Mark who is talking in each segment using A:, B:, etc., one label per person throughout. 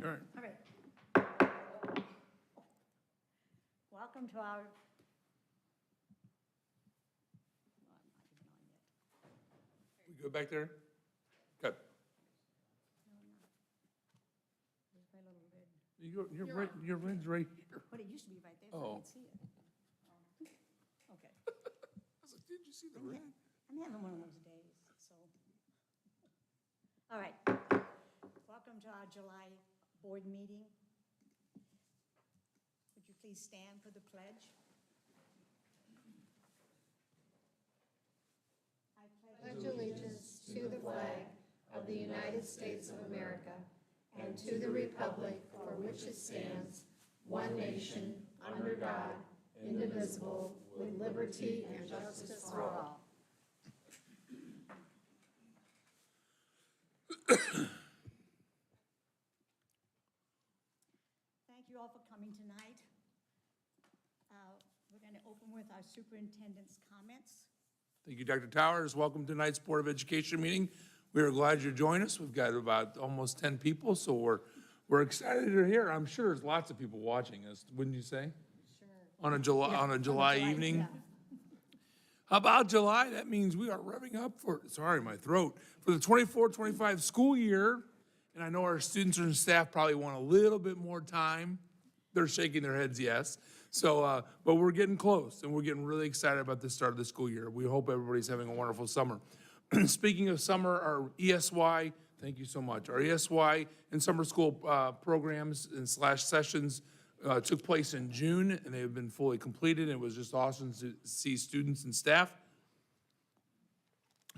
A: All right.
B: All right. Welcome to our.
A: We go back there? Good.
B: Where's my little red?
A: Your red's right here.
B: But it used to be right there, so I
A: Oh.
B: could see it. Okay.
A: I was like, did you see the red?
B: I'm having one of those days, so. All right. Welcome to our July board meeting. Would you please stand for the pledge?
C: Pledge allegiance to the flag of the United States of America and to the republic for which it stands, one nation, under God, indivisible, with liberty and justice for all.
B: Thank you all for coming tonight. We're going to open with our superintendent's comments.
A: Thank you, Dr. Towers. Welcome to tonight's Board of Education meeting. We are glad you joined us. We've got about almost 10 people, so we're excited you're here. I'm sure there's lots of people watching us, wouldn't you say?
B: Sure.
A: On a July evening.
B: Yeah.
A: How about July? That means we are revving up for, sorry, my throat, for the 24-25 school year. And I know our students and staff probably want a little bit more time. They're shaking their heads, yes. So, but we're getting close, and we're getting really excited about the start of the school year. We hope everybody's having a wonderful summer. Speaking of summer, our ESY, thank you so much. Our ESY and summer school programs and / sessions took place in June, and they have been fully completed. It was just awesome to see students and staff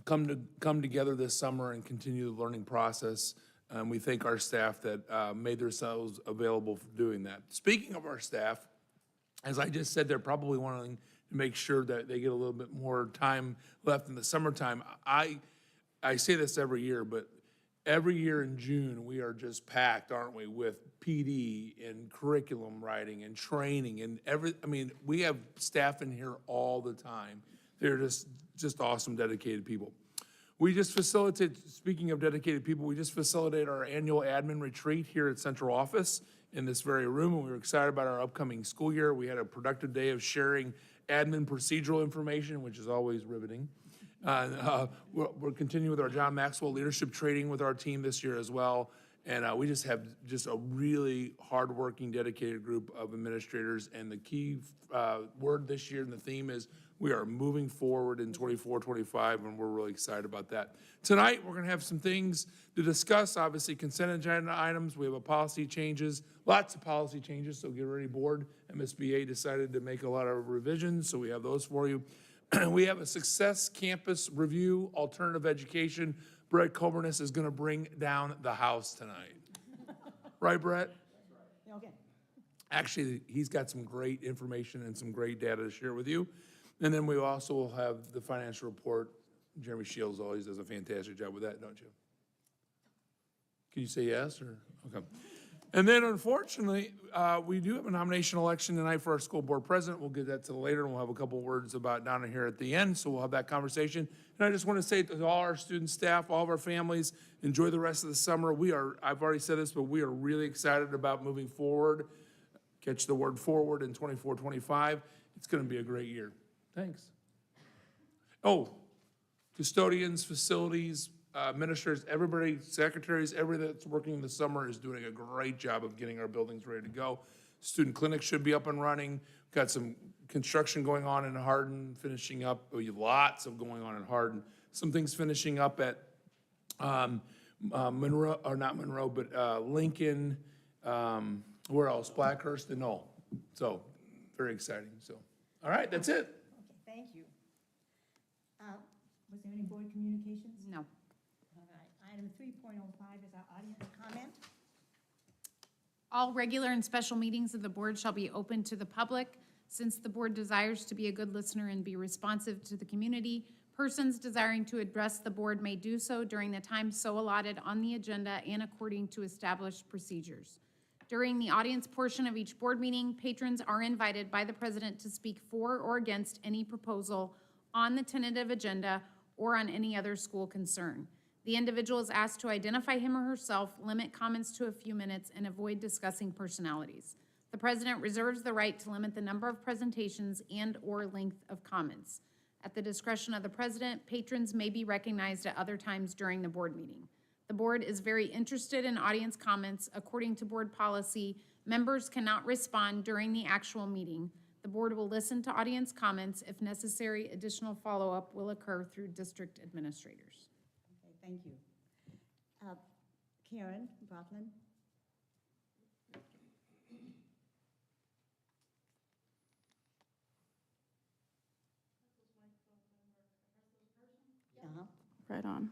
A: come together this summer and continue the learning process. And we thank our staff that made themselves available for doing that. Speaking of our staff, as I just said, they're probably wanting to make sure that they get a little bit more time left in the summertime. I say this every year, but every year in June, we are just packed, aren't we, with PD and curriculum writing and training and we have staff in here all the time. They're just awesome, dedicated people. We just speaking of dedicated people, we just facilitated our annual admin retreat here at Central Office in this very room, and we were excited about our upcoming school year. We had a productive day of sharing admin procedural information, which is always riveting. We're continuing with our John Maxwell leadership training with our team this year as well. And we just have a really hardworking, dedicated group of administrators. And the key word this year and the theme is we are moving forward in 24-25, and we're really excited about that. Tonight, we're going to have some things to discuss. Obviously, consent agenda items. We have lots of policy changes, so get ready, board. MSBA decided to make a lot of revisions, so we have those for you. We have a success campus review, alternative education. Brett Coburnis is going to bring down the house tonight. Right, Brett?
B: Okay.
A: Actually, he's got some great information and some great data to share with you. And then we also will have the financial report. Jeremy Shields always does a fantastic job with that, don't you? Can you say yes or, okay. And then unfortunately, we do have a nomination election tonight for our school board president. We'll get that to later, and we'll have a couple words about down here at the end, so we'll have that conversation. And I just want to say to all our student staff, all of our families, enjoy the rest of the summer. I've already said this, but we are really excited about moving forward. Catch the word forward in 24-25. It's going to be a great year. Thanks. Oh, custodians, facilities, administrators, everybody, secretaries, everybody that's working in the summer is doing a great job of getting our buildings ready to go. Student clinic should be up and running. Got some construction going on in Hardin, finishing up, lots of going on in Hardin. Some things finishing up at Monroe, or not Monroe, but Lincoln, where else? Blackhurst and Knoll. So, very exciting. So, all right, that's it.
B: Okay, thank you. Was there any board communications?
C: No.
B: All right. Item 3.05 is our audience comment.
C: All regular and special meetings of the board shall be open to the public. Since the board desires to be a good listener and be responsive to the community, persons desiring to address the board may do so during the time so allotted on the agenda and according to established procedures. During the audience portion of each board meeting, patrons are invited by the president to speak for or against any proposal on the tentative agenda or on any other school concern. The individual is asked to identify him or herself, limit comments to a few minutes, and avoid discussing personalities. The president reserves the right to limit the number of presentations and/or length of comments. At the discretion of the president, patrons may be recognized at other times during the board meeting. The board is very interested in audience comments. According to board policy, members cannot respond during the actual meeting. The board will listen to audience comments. If necessary, additional follow-up will occur through district administrators.
B: Okay, thank you. Karen Brocklin? Uh-huh.
D: Right on.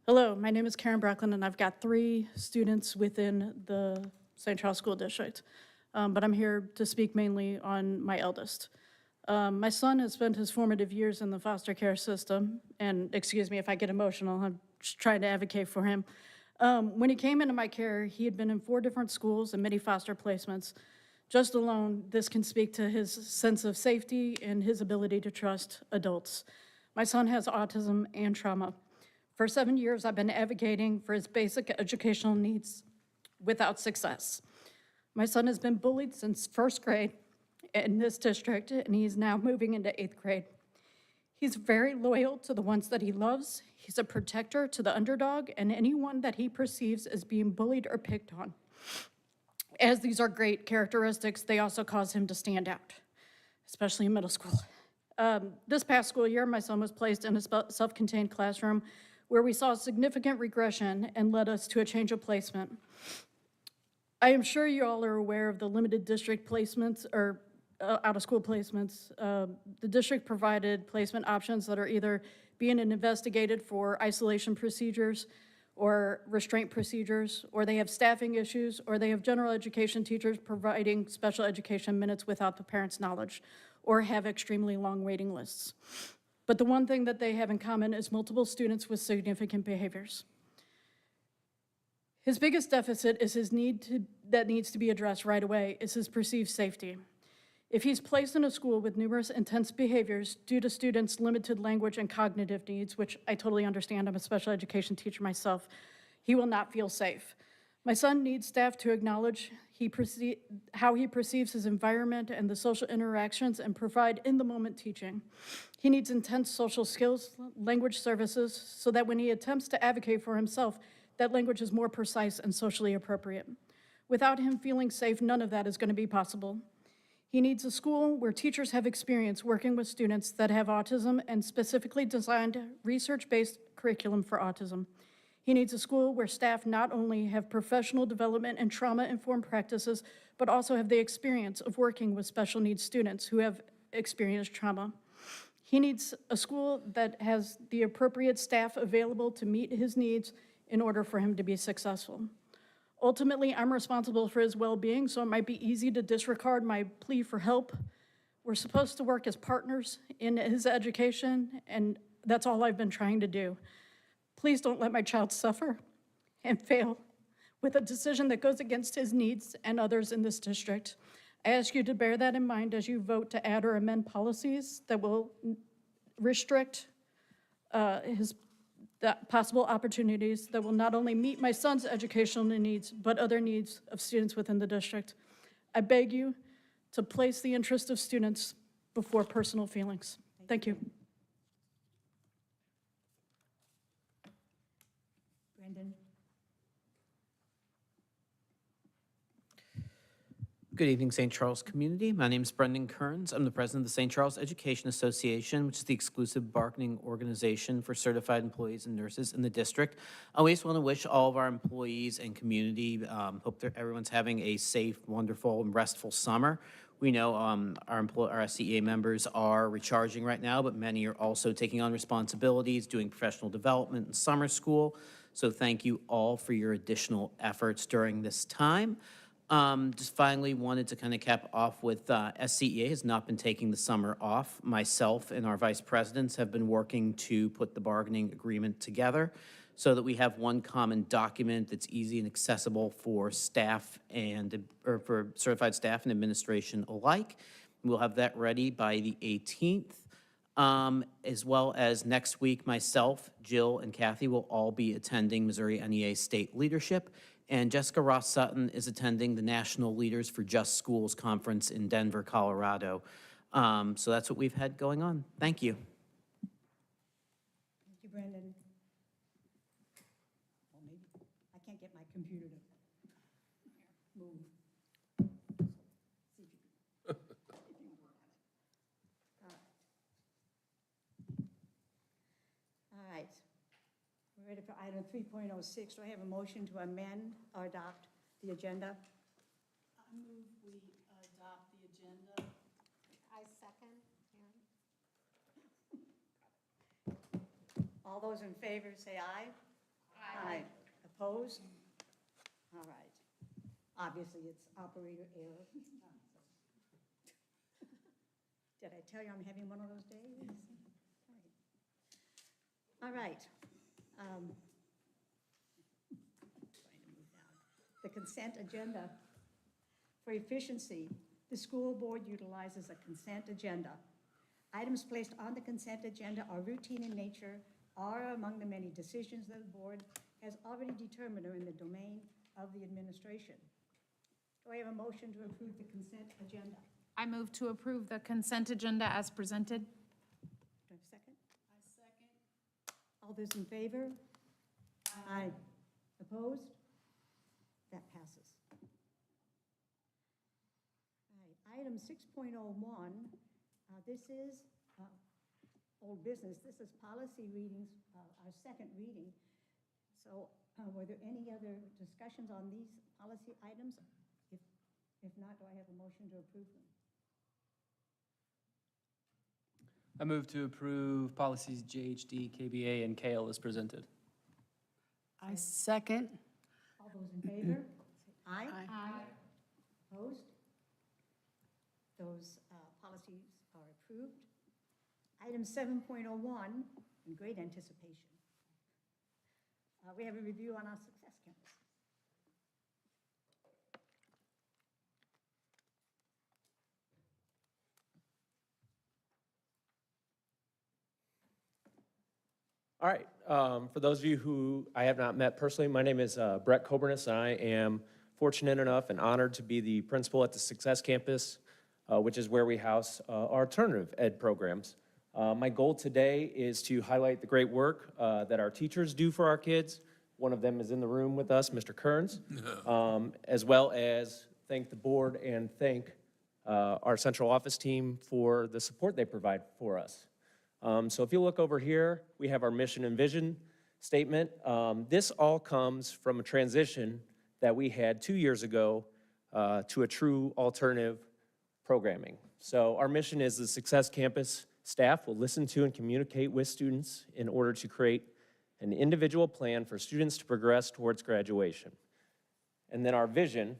D: Hello, my name is Karen Bracklin, and I've got 3 students within the St. Charles School District, but I'm here to speak mainly on my eldest. My son has spent his formative years in the foster care system, and excuse me if I get emotional, I'm just trying to advocate for him. When he came into my care, he had been in 4 different schools and many foster placements. Just alone, this can speak to his sense of safety and his ability to trust adults. My son has autism and trauma. For 7 years, I've been advocating for his basic educational needs without success. My son has been bullied since 1st grade in this district, and he's now moving into 8th grade. He's very loyal to the ones that he loves. He's a protector to the underdog and anyone that he perceives as being bullied or picked on. As these are great characteristics, they also cause him to stand out, especially in middle school. This past school year, my son was placed in a self-contained classroom where we saw significant regression and led us to a change of placement. I am sure you all are aware of the limited district placements or out-of-school placements. The district provided placement options that are either being investigated for isolation procedures or restraint procedures, or they have staffing issues, or they have general education teachers providing special education minutes without the parents' knowledge, or have extremely long waiting lists. But the one thing that they have in common is multiple students with significant behaviors. His biggest deficit is that needs to be addressed right away is his perceived safety. If he's placed in a school with numerous intense behaviors due to students' limited language and cognitive needs, which I totally understand, I'm a special education teacher myself, he will not feel safe. My son needs staff to acknowledge how he perceives his environment and the social interactions and provide in-the-moment teaching. He needs intense social skills, language services, so that when he attempts to advocate for himself, that language is more precise and socially appropriate. Without him feeling safe, none of that is going to be possible. He needs a school where teachers have experience working with students that have autism and specifically designed research-based curriculum for autism. He needs a school where staff not only have professional development and trauma-informed practices, but also have the experience of working with special needs students who have experienced trauma. He needs a school that has the appropriate staff available to meet his needs in order for him to be successful. Ultimately, I'm responsible for his well-being, so it might be easy to disregard my plea for help. We're supposed to work as partners in his education, and that's all I've been trying to do. Please don't let my child suffer and fail with a decision that goes against his needs and others in this district. I ask you to bear that in mind as you vote to add or amend policies that will restrict the possible opportunities that will not only meet my son's educational needs, but other needs of students within the district. I beg you to place the interest of students before personal feelings. Thank you.
B: Brendan?
E: Good evening, St. Charles community. My name is Brendan Kearns. I'm the president of the St. Charles Education Association, which is the exclusive bargaining organization for certified employees and nurses in the district. I always want to wish all of our employees and community, hope that everyone's having a safe, wonderful, and restful summer. We know our SCEA members are recharging right now, but many are also taking on responsibilities, doing professional development in summer school. So thank you all for your additional efforts during this time. Just finally wanted to kind of cap off with SCEA has not been taking the summer off. Myself and our vice presidents have been working to put the bargaining agreement together so that we have one common document that's easy and accessible for staff or for certified staff and administration alike. We'll have that ready by the 18th. as well as next week, myself, Jill, and Kathy will all be attending Missouri NEA State Leadership, and Jessica Ross Sutton is attending the National Leaders for Just Schools Conference in Denver, Colorado. So that's what we've had going on. Thank you.
B: Thank you, Brendan. Well, maybe, I can't get my computer to move. See if you can- if you can work on it. All right. We're ready for item 3.06. Do I have a motion to amend or adopt the agenda?
D: I move we adopt the agenda.
B: I second. All those in favor say aye. Aye. Opposed? All right. Obviously, it's operator error. Did I tell you I'm having one of those days? All right. Trying to move down. The consent agenda. For efficiency, the school board utilizes a consent agenda. Items placed on the consent agenda are routine in nature, are among the many decisions that the board has already determined are in the domain of the administration. Do I have a motion to approve the consent agenda?
C: I move to approve the consent agenda as presented.
B: Do I have a second? I second. All those in favor? Aye. Opposed? That passes. All right, item 6.01, this is old business. This is policy readings, our second reading. So were there any other discussions on these policy items? If not, do I have a motion to approve them?
F: I move to approve policies JHD, KBA, and KL as presented.
G: I second.
B: All those in favor? Say aye.
C: Aye.
B: Opposed? Those policies are approved. Item 7.01, in great anticipation. We have a review on our Success Campus.
H: All right, for those of you who I have not met personally, my name is Brett Coburnis, and I am fortunate enough and honored to be the principal at the Success Campus, which is where we house our alternative ed programs. My goal today is to highlight the great work that our teachers do for our kids. One of them is in the room with us, Mr. Kearns, as well as thank the board and thank our central office team for the support they provide for us. So if you look over here, we have our mission and vision statement. This all comes from a transition that we had 2 years ago to a true alternative programming. So our mission is the Success Campus staff will listen to and communicate with students in order to create an individual plan for students to progress towards graduation. And then our vision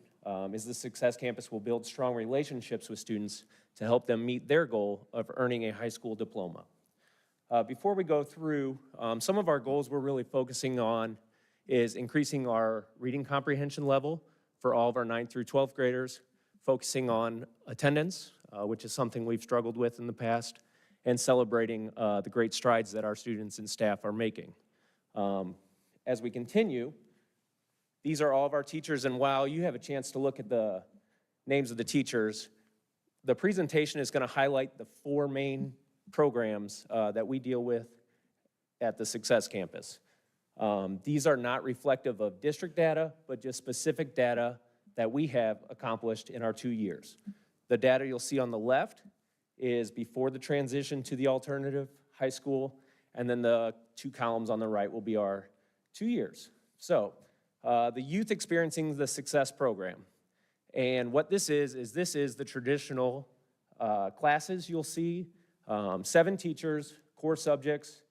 H: is the Success Campus will build strong relationships with students to help them meet their goal of earning a high school diploma. Before we go through, some of our goals we're really focusing on is increasing our reading comprehension level for all of our 9th through 12th graders, focusing on attendance, which is something we've struggled with in the past, and celebrating the great strides that our students and staff are making. As we continue, these are all of our teachers, and while you have a chance to look at the names of the teachers, the presentation is going to highlight the 4 main programs that we deal with at the Success Campus. These are not reflective of district data, but just specific data that we have accomplished in our 2 years. The data you'll see on the left is before the transition to the alternative high school, and then the 2 columns on the right will be our 2 years. So the youth experiencing the success program. And what this is this is the traditional classes you'll see. 7 teachers, core subjects.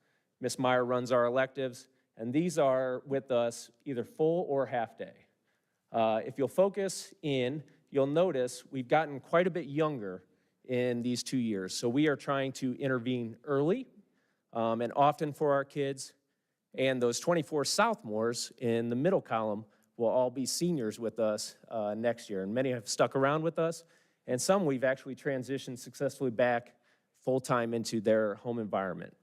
H: Ms. Meyer runs our electives, and these are with us either full or half day. If you'll focus in, you'll notice we've gotten quite a bit younger in these 2 years. So we are trying to intervene early and often for our kids. And those 24 sophomores in the middle column will all be seniors with us next year. And many have stuck around with us, and some we've actually transitioned successfully back full-time into their home environment.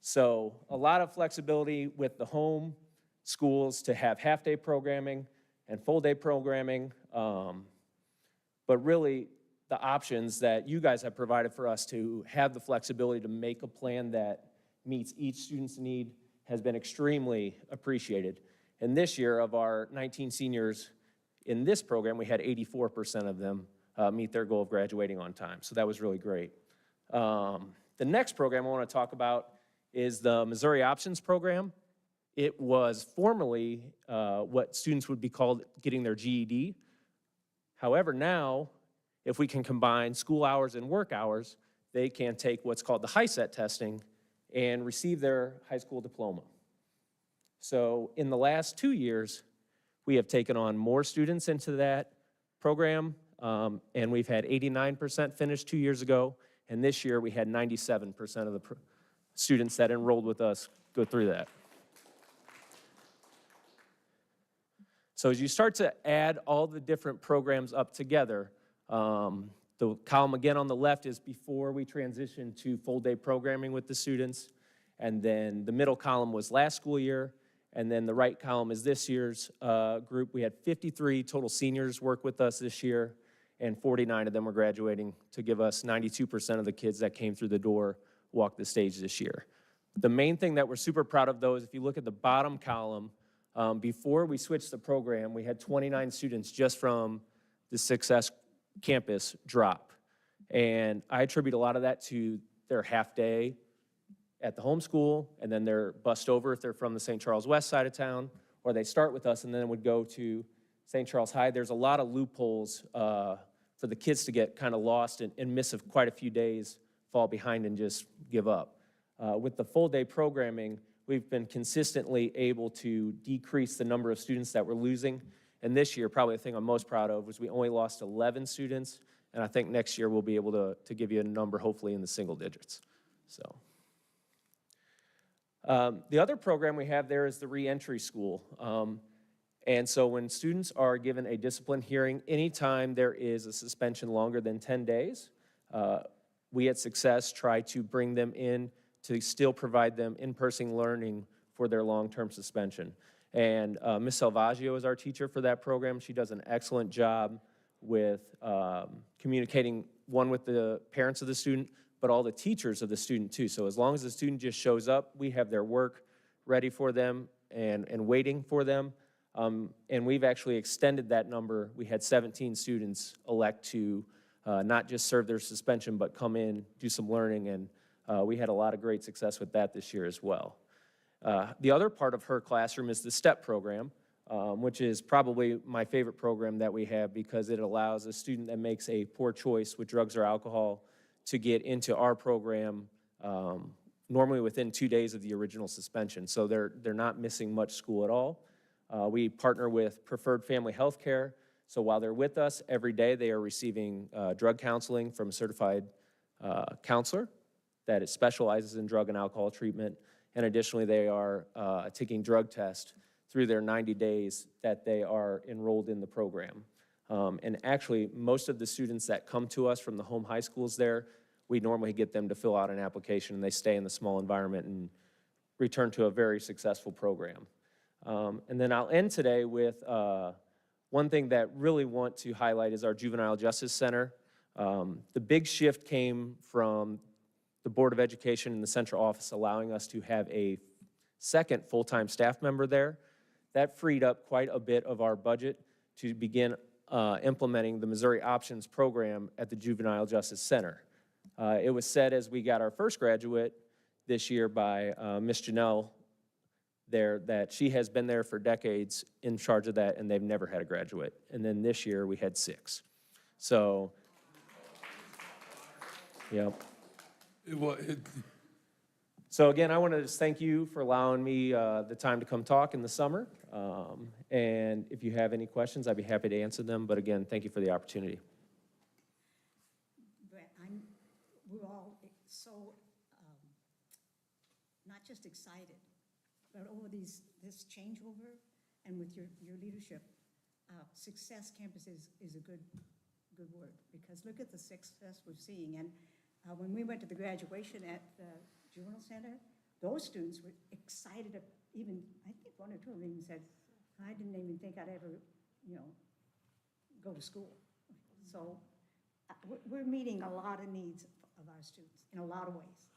H: So a lot of flexibility with the home schools to have half-day programming and full-day programming. But really, the options that you guys have provided for us to have the flexibility to make a plan that meets each student's need has been extremely appreciated. And this year, of our 19 seniors in this program, we had 84% of them meet their goal of graduating on time. So that was really great. The next program I want to talk about is the Missouri Options Program. It was formerly what students would be called getting their GED. However, now, if we can combine school hours and work hours, they can take what's called the HiSET testing and receive their high school diploma. So in the last 2 years, we have taken on more students into that program, and we've had 89% finish 2 years ago, and this year we had 97% of the students that enrolled with us go through that. So as you start to add all the different programs up together, the column again on the left is before we transitioned to full-day programming with the students, and then the middle column was last school year, and then the right column is this year's group. We had 53 total seniors work with us this year, and 49 of them were graduating to give us 92% of the kids that came through the door walk the stage this year. The main thing that we're super proud of, though, is if you look at the bottom column, before we switched the program, we had 29 students just from the Success campus drop. And I attribute a lot of that to their half day at the homeschool, and then they're bussed over if they're from the St. Charles West side of town, or they start with us and then would go to St. Charles High. There's a lot of loopholes for the kids to get kind of lost and miss quite a few days, fall behind and just give up. With the full day programming, we've been consistently able to decrease the number of students that we're losing. And this year, probably the thing I'm most proud of was we only lost 11 students, and I think next year we'll be able to give you a number hopefully in the single digits. So the other program we have there is the reentry school. And so when students are given a discipline hearing, anytime there is a suspension longer than 10 days, we at Success try to bring them in to still provide them in-person learning for their long-term suspension. And Ms. Salvaggio is our teacher for that program. She does an excellent job with communicating, one, with the parents of the student, but all the teachers of the student too. So as long as the student just shows up, we have their work ready for them and waiting for them. And we've actually extended that number. We had 17 students elect to not just serve their suspension, but come in, do some learning, and we had a lot of great success with that this year as well. The other part of her classroom is the STEP program, which is probably my favorite program that we have because it allows a student that makes a poor choice with drugs or alcohol to get into our program normally within 2 days of the original suspension. So they're not missing much school at all. We partner with Preferred Family Health Care. So while they're with us every day, they are receiving drug counseling from a certified counselor that specializes in drug and alcohol treatment. And additionally, they are taking drug tests through their 90 days that they are enrolled in the program. And actually, most of the students that come to us from the home high schools there, we normally get them to fill out an application, and they stay in the small environment and return to a very successful program. And then I'll end today with one thing that really want to highlight is our Juvenile Justice Center. The big shift came from the Board of Education and the central office allowing us to have a second full-time staff member there. That freed up quite a bit of our budget to begin implementing the Missouri Options Program at the Juvenile Justice Center. It was said as we got our first graduate this year by Ms. Janelle there that she has been there for decades in charge of that, and they've never had a graduate. And then this year we had 6. So, yep. So again, I want to just thank you for allowing me the time to come talk in the summer. And if you have any questions, I'd be happy to answer them. But again, thank you for the opportunity.
B: Brett, we're all so not just excited, but over this changeover and with your leadership. Success Campus is a good word, because look at the success we're seeing. And when we went to the graduation at the juvenile center, those students were excited, even, I think one or two of them even said, I didn't even think I'd ever, go to school. So we're meeting a lot of needs of our students in a lot of ways.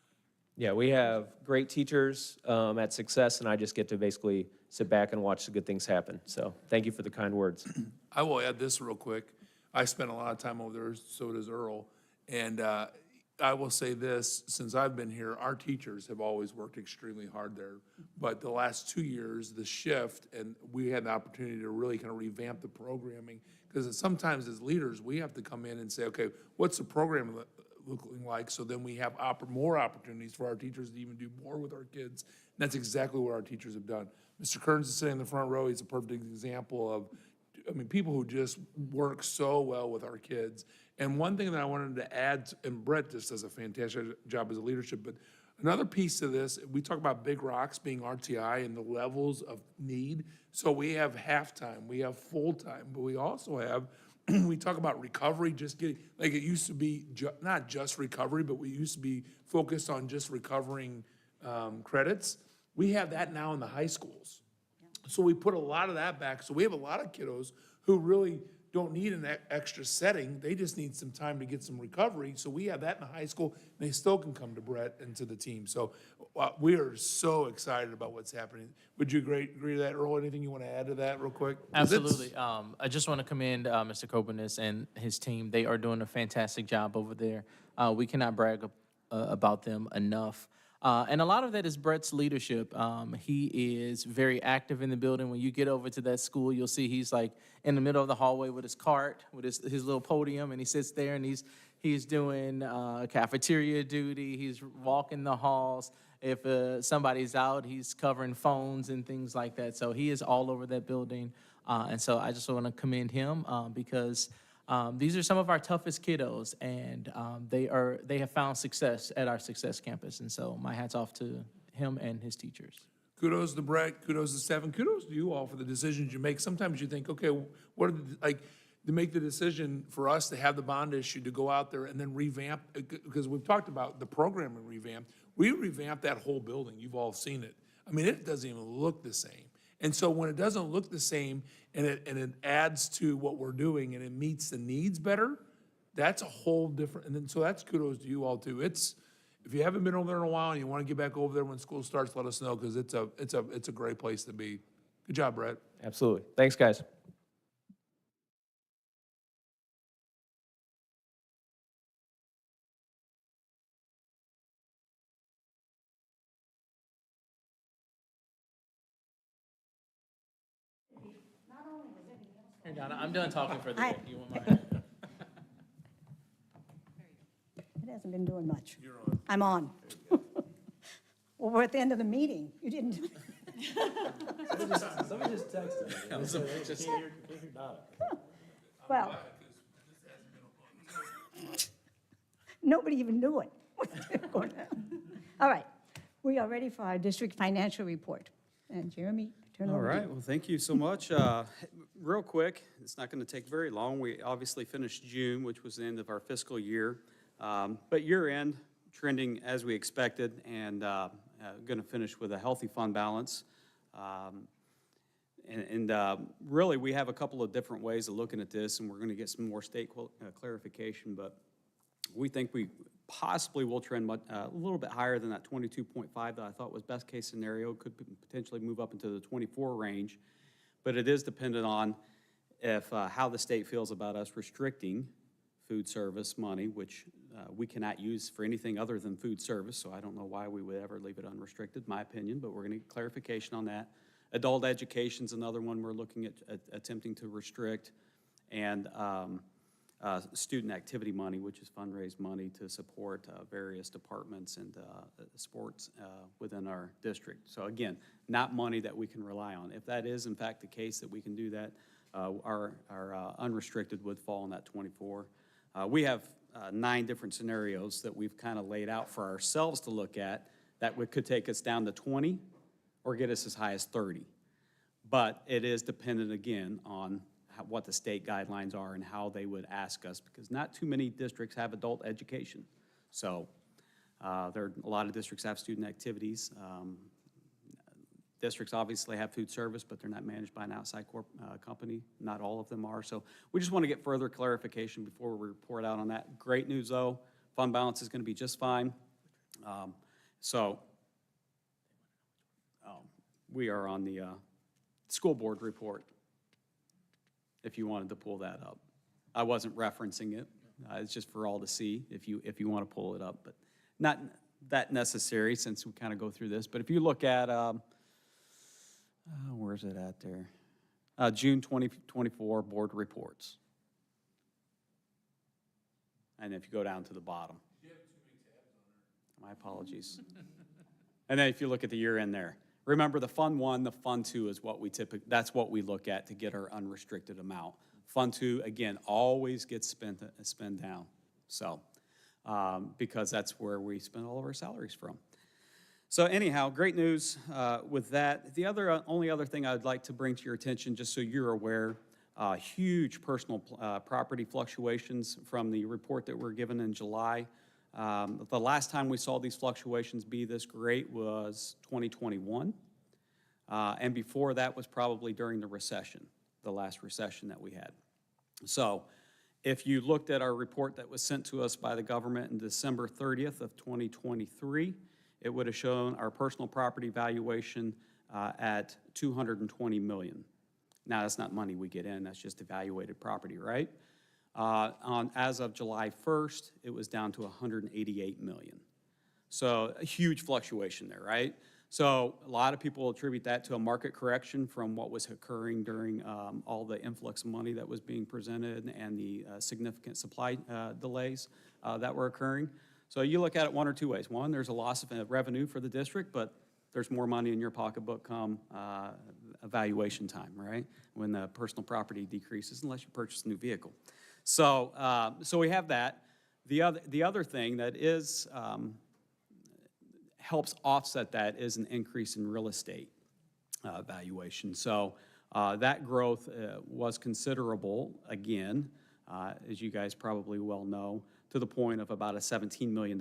H: Yeah, we have great teachers at Success, and I just get to basically sit back and watch the good things happen. So thank you for the kind words.
A: I will add this real quick. I spent a lot of time over there, so does Earl. And I will say this, since I've been here, our teachers have always worked extremely hard there. But the last 2 years, the shift, and we had the opportunity to really kind of revamp the programming. Because sometimes as leaders, we have to come in and say, okay, what's the program looking like? So then we have more opportunities for our teachers to even do more with our kids. And that's exactly what our teachers have done. Mr. Kearns is sitting in the front row. He's a perfect example of, people who just work so well with our kids. And one thing that I wanted to add, and Brett just does a fantastic job as a leadership, but another piece to this, we talk about Big Rocks being RTI and the levels of need. So we have halftime, we have full-time, but we also have, we talk about recovery, just getting, like it used to be, not just recovery, but we used to be focused on just recovering credits. We have that now in the high schools. So we put a lot of that back. So we have a lot of kiddos who really don't need an extra setting. They just need some time to get some recovery. So we have that in the high school, and they still can come to Brett and to the team. So we are so excited about what's happening. Would you agree to that, Earl? Anything you want to add to that real quick? 'Cause it's-
I: Absolutely. I just want to commend Mr. Coburnis and his team. They are doing a fantastic job over there. We cannot brag about them enough. And a lot of that is Brett's leadership. He is very active in the building. When you get over to that school, you'll see he's like in the middle of the hallway with his cart, with his little podium, and he sits there and he's doing cafeteria duty. He's walking the halls. If somebody's out, he's covering phones and things like that. So he is all over that building. And so I just want to commend him because these are some of our toughest kiddos, and they have found success at our Success Campus. And so my hat's off to him and his teachers.
A: Kudos to Brett, kudos to Steph, and kudos to you all for the decisions you make. Sometimes you think, okay, what are to make the decision for us to have the bond issue, to go out there and then revamp, because we've talked about the program and revamp. We revamped that whole building. You've all seen it. I mean, it doesn't even look the same. And so when it doesn't look the same and it adds to what we're doing and it meets the needs better, that's a whole different, and then so that's kudos to you all too. If you haven't been over there in a while and you want to get back over there when school starts, let us know, because it's a great place to be. Good job, Brett.
H: Absolutely. Thanks, guys.
I: Here, Donna, I'm done talking for the day. You want mine?
B: It hasn't been doing much. You're on. I'm on. Well, we're at the end of the meeting. You didn't do
H: Somebody just texted me.
B: well. Nobody even knew it. All right, we are ready for our district financial report. And Jeremy, turn
J: All
B: over to you.
J: right, well, thank you so much. Real quick, it's not going to take very long. We obviously finished June, which was the end of our fiscal year. But year-end, trending as we expected, and going to finish with a healthy fund balance. Really, we have a couple of different ways of looking at this, and we're going to get some more state clarification, but we think we possibly will trend a little bit higher than that 22.5 that I thought was best-case scenario. Could potentially move up into the 24 range, but it is dependent on how the state feels about us restricting food service money, which we cannot use for anything other than food service, so I don't know why we would ever leave it unrestricted, my opinion, but we're going to get clarification on that. Adult education's another one we're looking at attempting to restrict, and student activity money, which is fundraised money to support various departments and sports within our district. So again, not money that we can rely on. If that is in fact the case that we can do that, our unrestricted would fall in that 24. We have 9 different scenarios that we've kind of laid out for ourselves to look at that could take us down to 20 or get us as high as 30. But it is dependent, again, on what the state guidelines are and how they would ask us, because not too many districts have adult education. So there are a lot of districts have student activities. Districts obviously have food service, but they're not managed by an outside company. Not all of them are. So we just want to get further clarification before we report out on that. Great news, though. Fund balance is going to be just fine. We are on the school board report, if you wanted to pull that up. I wasn't referencing it. It's just for all to see if you want to pull it up, but not that necessary since we kind of go through this. But if you look at, where's it at there? June 2024 board reports. And if you go down to the bottom. My apologies. And then if you look at the year end there, remember the Fund 1, the Fund 2 is what we that's what we look at to get our unrestricted amount. Fund 2, again, always gets spent down. So, because that's where we spend all of our salaries from. So anyhow, great news with that. The only other thing I'd like to bring to your attention, just so you're aware, huge personal property fluctuations from the report that were given in July. The last time we saw these fluctuations be this great was 2021. And before that was probably during the recession, the last recession that we had. So if you looked at our report that was sent to us by the government in December 30th of 2023, it would have shown our personal property valuation at $220 million. Now, that's not money we get in, that's just evaluated property, right? As of July 1st, it was down to $188 million. So a huge fluctuation there, right? So a lot of people attribute that to a market correction from what was occurring during all the influx of money that was being presented and the significant supply delays that were occurring. So you look at it one or two ways. One, there's a loss of revenue for the district, but there's more money in your pocketbook come evaluation time, right? When the personal property decreases, unless you purchase a new vehicle. So, so we have that. The other thing that is helps offset that is an increase in real estate valuation. So that growth was considerable, again, as you guys probably well know, to the point of about a $17 million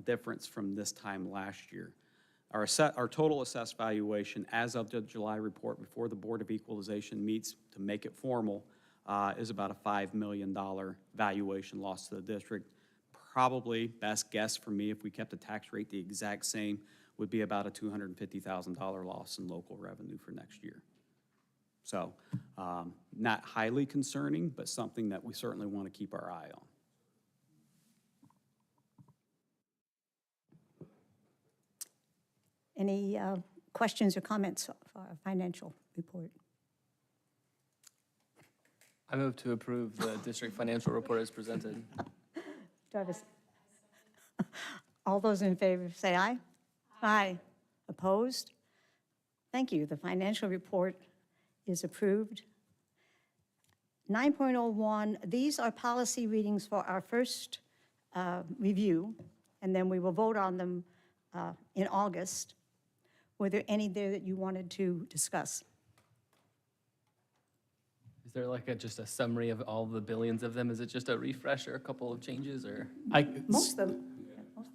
J: difference from this time last year. Our total assessed valuation as of the July report before the Board of Equalization meets to make it formal is about a $5 million valuation loss to the district. Probably, best guess for me, if we kept the tax rate the exact same, would be about a $250,000 loss in local revenue for next year. So not highly concerning, but something that we certainly want to keep our eye on.
B: Any questions or comments for our financial report?
F: I move to approve the district financial report as presented.
B: Do I have all those in favor say aye? Aye. Opposed? Thank you. The financial report is approved. 9.01, these are policy readings for our first review, and then we will vote on them in August. Were there any there that you wanted to discuss?
F: Is there like just a summary of all the billions of them? Is it just a refresh or a couple of changes or?
B: Most of them.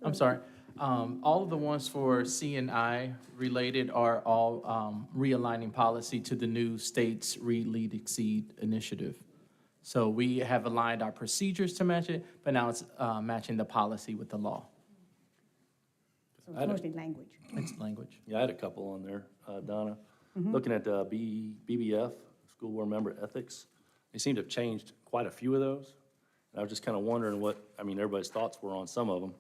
I: I'm sorry. All of the ones for C&I related are all realigning policy to the new state's Read, Lead, Exceed initiative. So we have aligned our procedures to match it, but now it's matching the policy with the law.
B: So it's mostly language.
I: It's language.
K: Yeah, I had a couple on there, Donna. Looking at BBF, School Board Member Ethics, they seem to have changed quite a few of those. And I was just kind of wondering what, I mean, everybody's thoughts were on some of them.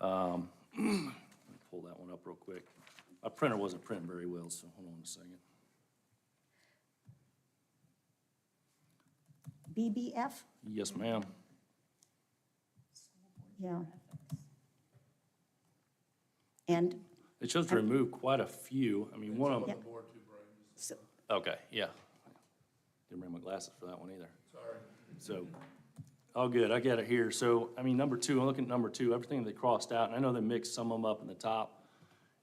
K: Let me pull that one up real quick. My printer wasn't printing very well, so hold on a second.
B: BBF?
K: Yes, ma'am.
B: Yeah. And,
K: It shows to remove quite a few. I mean, one of them.
B: so,
K: Okay, yeah. Didn't bring my glasses for that one either. Sorry. So, all good, I got it here. So, I mean, number two, I'm looking at number two, everything they crossed out, and I know they mixed some of them up in the top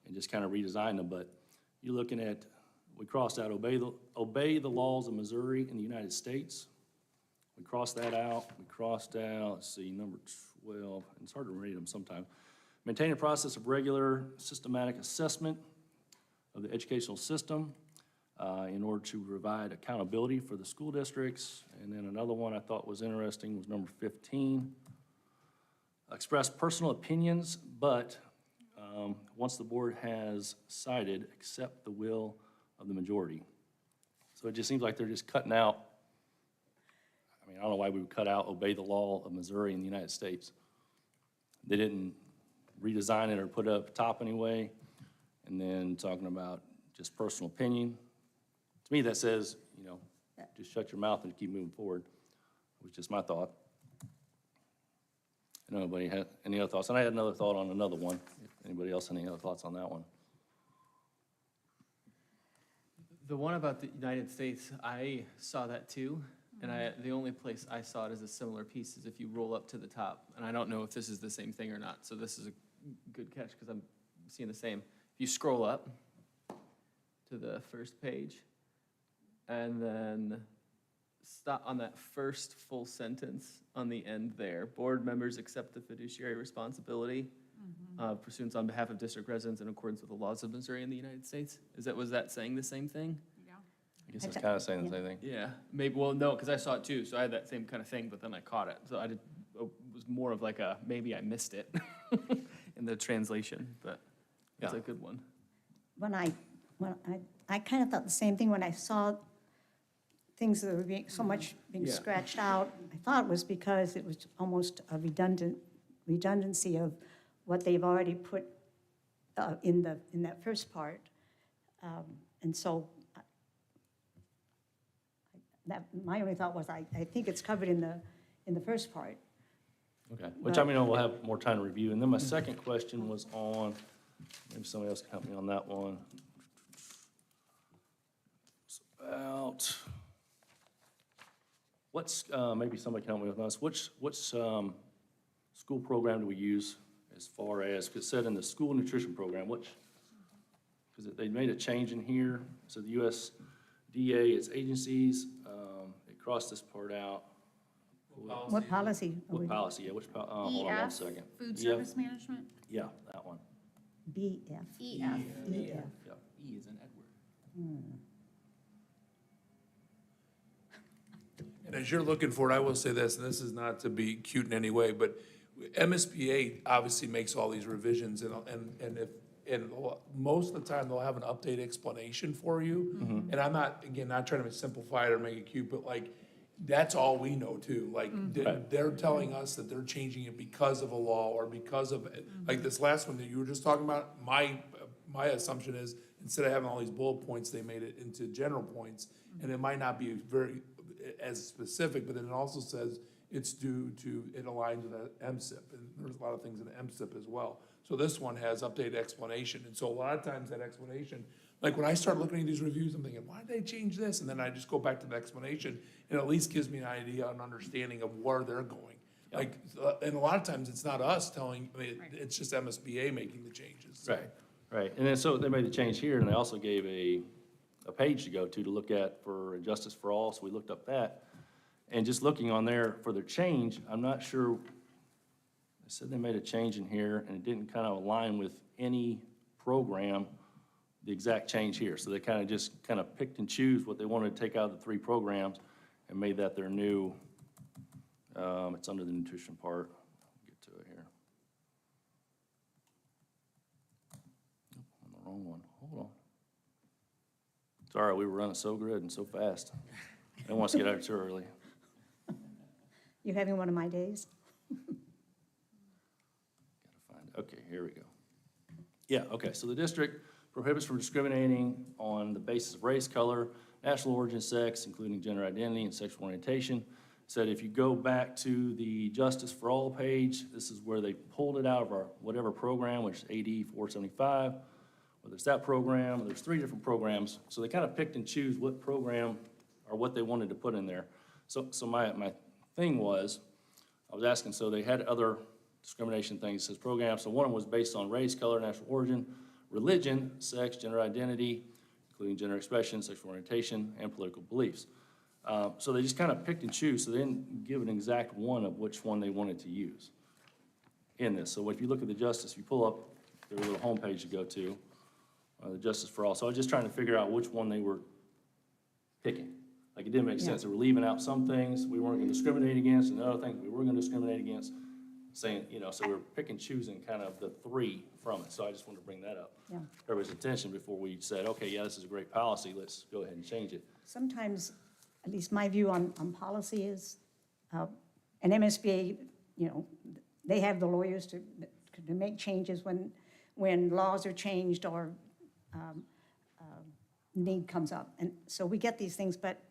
K: and just kind of redesigned them, but you're looking at, we crossed out obey the laws of Missouri and the United States. We crossed that out. We crossed out, let's see, number 12, and it's hard to read them sometimes. Maintain a process of regular systematic assessment of the educational system in order to provide accountability for the school districts. And then another one I thought was interesting was number 15. Express personal opinions, but once the board has decided, accept the will of the majority. So it just seems like they're just cutting out, I mean, I don't know why we would cut out obey the law of Missouri in the United States. They didn't redesign it or put it up top anyway. And then talking about just personal opinion. To me, that says, you know, just shut your mouth and keep moving forward, was just my thought. I don't know if anybody had any other thoughts. And I had another thought on another one. If anybody else had any other thoughts on that one?
F: The one about the United States, I saw that too, and the only place I saw it as a similar piece is if you roll up to the top, and I don't know if this is the same thing or not, so this is a good catch, because I'm seeing the same. If you scroll up to the first page, and then stop on that first full sentence on the end there, board members accept the fiduciary responsibility pursuant on behalf of district residents in accordance with the laws of Missouri and the United States. Was that saying the same thing?
C: Yeah.
K: I guess it's kind of saying the same thing.
F: Yeah, maybe, well, no, because I saw it too, so I had that same kind of thing, but then I caught it. So it was more of like a, maybe I missed it in the translation, but it's a good one.
B: I kind of thought the same thing when I saw things that were being
F: Yeah.
B: scratched out. I thought it was because it was almost a redundancy of what they've already put in that first part. And so my only thought was I think it's covered in the first part.
K: Okay, which I mean, we'll have more time to review. And then my second question was on, maybe somebody else can help me on that one. It's about, maybe somebody can help me with this. Which school program do we use as far as, because it said in the school nutrition program, because they made a change in here. So the USDA, its agencies, it crossed this part out.
B: What policy?
K: What policy, yeah, hold on one
C: EF,
K: second.
C: Food
K: EF?
C: Service Management?
K: Yeah, that one.
B: BF.
C: EF.
K: Yeah.
F: E is in Edward.
A: And as you're looking for it, I will say this, and this is not to be cute in any way, but MSBA obviously makes all these revisions, and most of the time, they'll have an update explanation for you. And I'm not, again, not trying to simplify it or make it cute, but like, that's all we know too. Like, they're telling us that they're changing it because of a law or because of, like this last one that you were just talking about, my assumption is, instead of having all these bullet points, they made it into general points. And it might not be very, as specific, but then it also says it's due to, it aligns with the MSIP, and there's a lot of things in the MSIP as well. So this one has updated explanation, and so a lot of times that explanation, like when I start looking at these reviews, I'm thinking, why did they change this? And then I just go back to the explanation, and at least gives me an idea, an understanding of where they're going. Like, and a lot of times it's not us telling, I mean, it's just MSBA making the changes.
K: Right. And then so they made the change here, and they also gave a page to go to look at for Justice for All, so we looked up that. And just looking on there for their change, I'm not sure, they said they made a change in here, and it didn't kind of align with any program, the exact change here. So they kind of picked and choose what they wanted to take out of the 3 programs and made that their new, it's under the nutrition part. I'll get to it here. Nope, I'm on the wrong one. Hold on. Sorry, we were running so good and so fast. I didn't want us to get out too early.
B: You having one of my days?
K: Gotta find it. Okay, here we go. Yeah, okay, so the district prohibits from discriminating on the basis of race, color, national origin, sex, including gender identity and sexual orientation. Said if you go back to the Justice for All page, this is where they pulled it out of our whatever program, which is AD 475, whether it's that program, there's 3 different programs. So they kind of picked and choose what program or what they wanted to put in there. So my thing was, I was asking, so they had other discrimination things, it says programs. So one of them was based on race, color, national origin, religion, sex, gender identity, including gender expression, sexual orientation, and political beliefs. So they just kind of picked and choose, so they didn't give an exact one of which one they wanted to use. in this. So if you look at the Justice, you pull up their little homepage to go to, the Justice for All. So I was just trying to figure out which one they were picking. Like, it didn't make sense. They were leaving out some things we weren't gonna discriminate against, and other things we were gonna discriminate against, saying, so we're picking, choosing kind of the three from it. So I just wanted to bring that up.
B: Yeah.
K: Everybody's attention before we said, okay, yeah, this is a great policy, let's go ahead and change it.
B: Sometimes, at least my view on policy is, an MSBA, they have the lawyers to make changes when laws are changed or need comes up. And so we get these things, but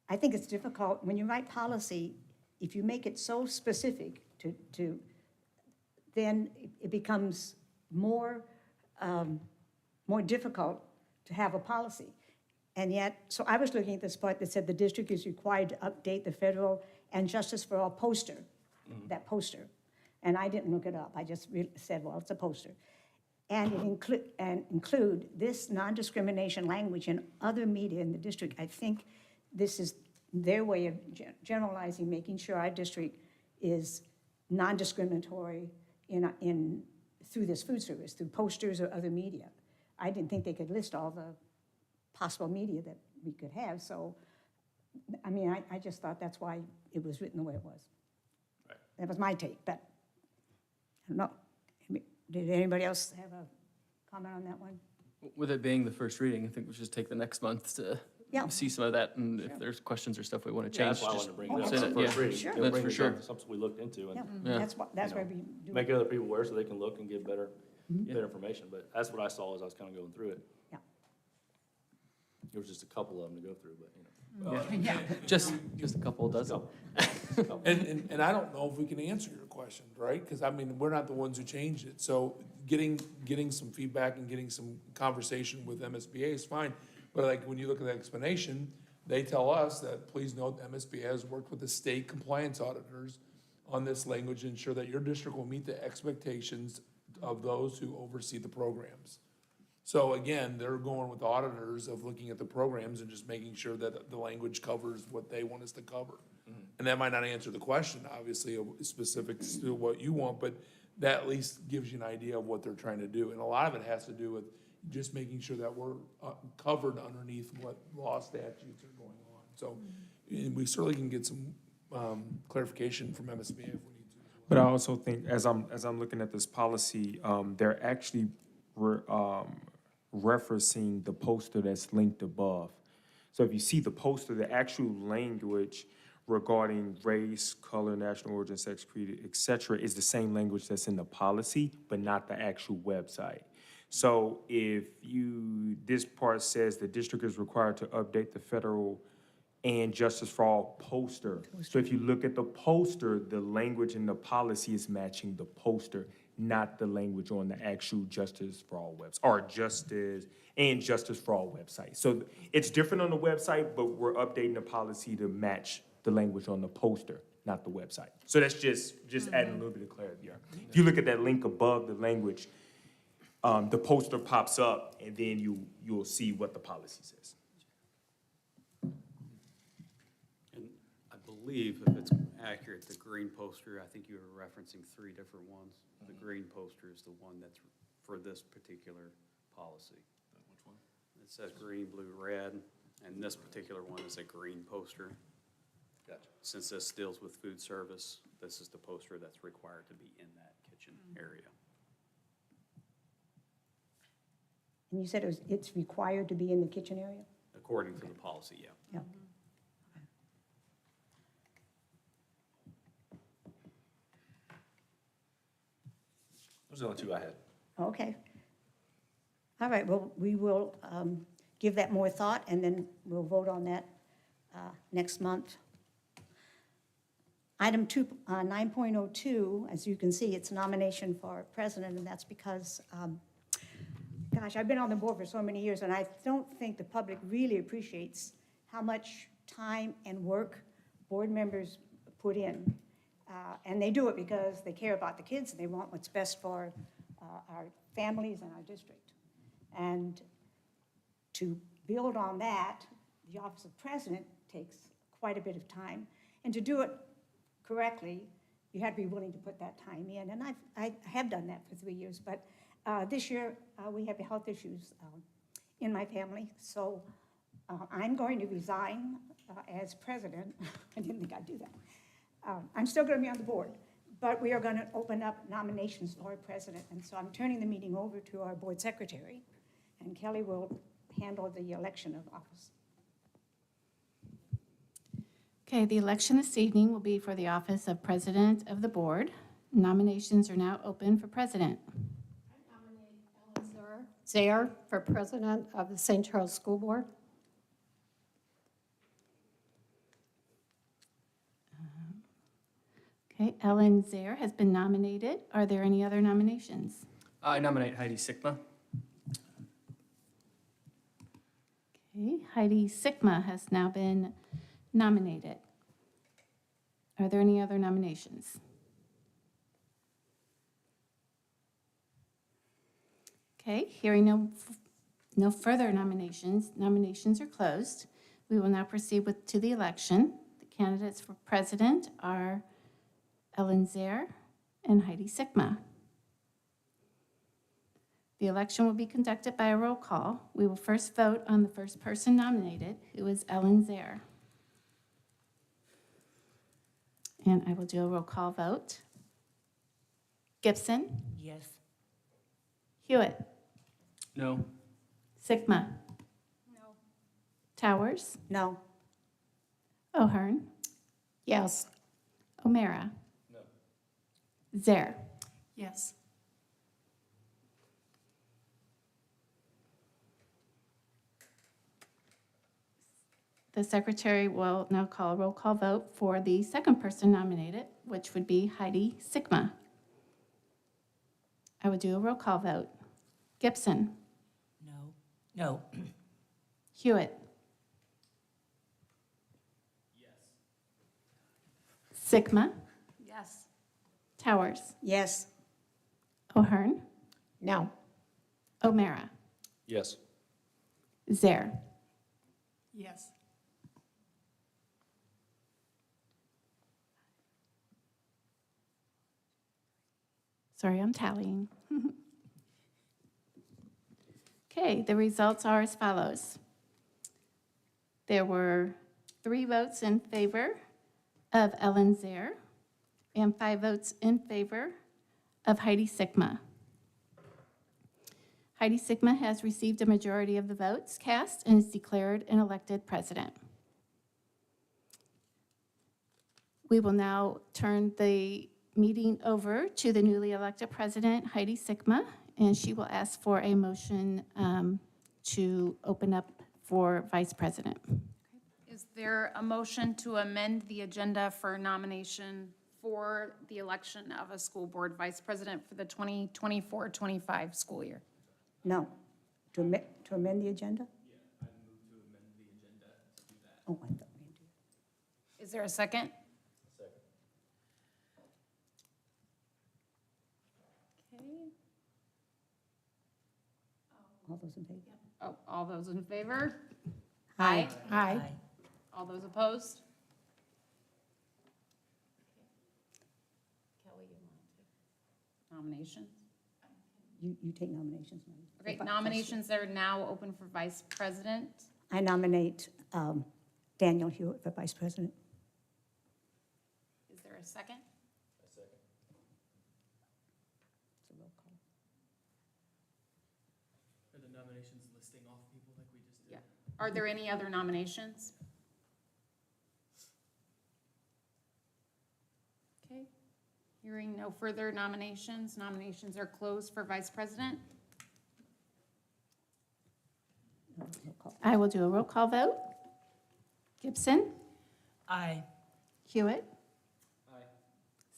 B: I think it's difficult, when you write policy, if you make it so specific then it becomes more difficult to have a policy. And yet, so I was looking at this part that said the district is required to update the federal and Justice for All poster, that poster. And I didn't look it up, I just said, well, it's a poster. And include this non-discrimination language in other media in the district. I think this is their way of generalizing, making sure our district is non-discriminatory through this food service, through posters or other media. I didn't think they could list all the possible media that we could have, so, I mean, I just thought that's why it was written the way it was.
K: Right.
B: That was my take, but I don't know. Did anybody else have a comment on that one?
F: With it being the first reading, I think we should just take the next month to
B: Yeah.
F: see some of that, and if there's questions or stuff we want to
K: Yeah,
F: change,
K: that's why I
F: just
K: wanted to bring it up.
F: send
K: It's
F: it,
K: the first
F: yeah.
K: reading.
B: Sure.
K: It'll
F: That's
K: bring
F: for
K: us
F: sure.
K: up to something we looked into
B: Yeah,
K: and
F: Yeah.
B: that's why we do.
K: make other people aware so they can look and get better information. But that's what I saw as I was kind of going through it.
B: Yeah.
K: There was just a couple of them to go through, but,
F: Just a couple dozen.
A: And I don't know if we can answer your question, right? Because I mean, we're not the ones who changed it. So getting some feedback and getting some conversation with MSBA is fine. But like, when you look at the explanation, they tell us that, please note, MSBA has worked with the state compliance auditors on this language to ensure that your district will meet the expectations of those who oversee the programs. So again, they're going with auditors of looking at the programs and just making sure that the language covers what they want us to cover. And that might not answer the question, obviously, of specifics to what you want, but that at least gives you an idea of what they're trying to do. And a lot of it has to do with just making sure that we're covered underneath what law statutes are going on. So and we certainly can get some clarification from MSBA if we need to.
L: But I also think, as I'm looking at this policy, they're actually referencing the poster that's linked above. So if you see the poster, the actual language regarding race, color, national origin, sex, creed, et cetera, is the same language that's in the policy, but not the actual website. So if this part says the district is required to update the federal and Justice for All poster. So if you look at the poster, the language in the policy is matching the poster, not the language on the actual Justice for All website, or Justice for All website. So it's different on the website, but we're updating the policy to match the language on the poster, not the website. So that's just adding a little bit of clarity here. If you look at that link above the language, the poster pops up, and then you'll see what the policy says.
J: And I believe, if it's accurate, the green poster, I think you were referencing three different ones. The green poster is the one that's for this particular policy. Which one? It says green, blue, red, and this particular one is a green poster.
K: Gotcha.
J: Since this deals with food service, this is the poster that's required to be in that kitchen area.
B: And you said it's required to be in the kitchen area?
J: According to the policy, yeah.
B: Yeah.
K: Those are the only two I had.
B: Okay. All right, well, we will give that more thought, and then we'll vote on that next month. Item 9.02, as you can see, it's nomination for president, and that's because, gosh, I've been on the board for so many years, and I don't think the public really appreciates how much time and work board members put in. And they do it because they care about the kids, and they want what's best for our families and our district. And to build on that, the office of president takes quite a bit of time. And to do it correctly, you had to be willing to put that time in, and I have done that for 3 years, but this year, we have health issues in my family, so I'm going to resign as president. I didn't think I'd do that. I'm still going to be on the board, but we are going to open up nominations for a president, and so I'm turning the meeting over to our board secretary, and Kelly will handle the election of office.
C: Okay, the election this evening will be for the office of President of the Board. Nominations are now open for President.
M: Zaire for President of the St. Charles School Board.
C: Okay, Ellen Zaire has been nominated. Are there any other nominations?
F: I nominate Heidi Sigma.
C: Okay, Heidi Sigma has now been nominated. Are there any other nominations? Okay, hearing no further nominations, nominations are closed. We will now proceed to the election. The candidates for president are Ellen Zaire and Heidi Sigma. The election will be conducted by a roll call. We will first vote on the first person nominated, who is Ellen Zaire. And I will do a roll call vote. Gibson?
G: Yes.
C: Hewitt?
F: No.
C: Sigma?
M: No.
C: Towers?
B: No.
C: O'Hearn?
M: Yes.
C: O'Mara? No. Zaire?
G: Yes.
C: The secretary will now call a roll call vote for the second person nominated, which would be Heidi Sigma. I would do a roll call vote. Gibson?
G: No.
C: Hewitt? Yes. Sigma?
G: Yes.
C: Towers?
B: Yes.
C: O'Hearn?
M: No.
C: O'Mara?
K: Yes.
C: Zaire?
G: Yes.
C: Sorry, I'm tallying. Okay, the results are as follows. There were 3 votes in favor of Ellen Zaire and 5 votes in favor of Heidi Sigma. Heidi Sigma has received a majority of the votes cast and is declared an elected president. We will now turn the meeting over to the newly elected president, Heidi Sigma, and she will ask for a motion to open up for vice president. Is there a motion to amend the agenda for nomination for the election of a school board vice president for the 2024-25 school year?
B: No. To amend the agenda? Yeah, I move to amend the agenda to do that. Oh, I thought we did.
C: Is there a second? Okay.
B: All those in favor?
C: Oh, all those in favor?
B: Aye.
M: Aye.
C: All those opposed? Kelly, you want to nominations?
B: You take nominations. Mary.
C: Okay,
B: For
C: nominations are now open for vice president.
B: I nominate Daniel Hewitt for vice president.
C: Is there a second?
B: It's a roll call.
F: Are the nominations listing off people like we just did?
C: Yeah. Are there any other nominations? Okay. Hearing no further nominations, nominations are closed for vice president.
B: No, roll call.
C: I will do a roll call vote. Gibson?
G: Aye.
C: Hewitt? Aye.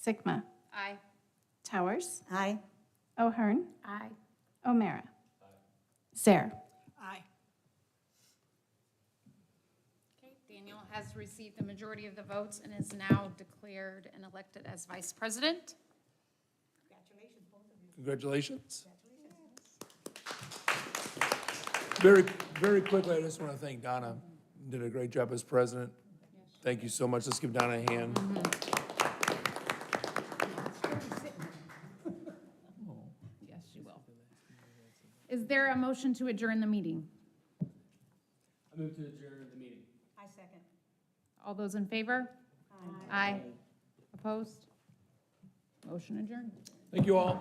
C: Sigma? Aye. Towers?
B: Aye.
C: O'Hearn? Aye. O'Mara? Aye. Zaire?
G: Aye.
C: Okay, Daniel has received the majority of the votes and is now declared and elected as vice president.
B: Congratulations, both of you.
A: Congratulations.
B: Congratulations.
A: Very quickly, I just want to thank Donna. Did a great job as president. Thank you so much. Let's give Donna a hand.
C: Is there a motion to adjourn the meeting?
F: I move to adjourn the meeting.
B: I second.
C: All those in favor? Aye. Opposed? Motion adjourned.
A: Thank you all.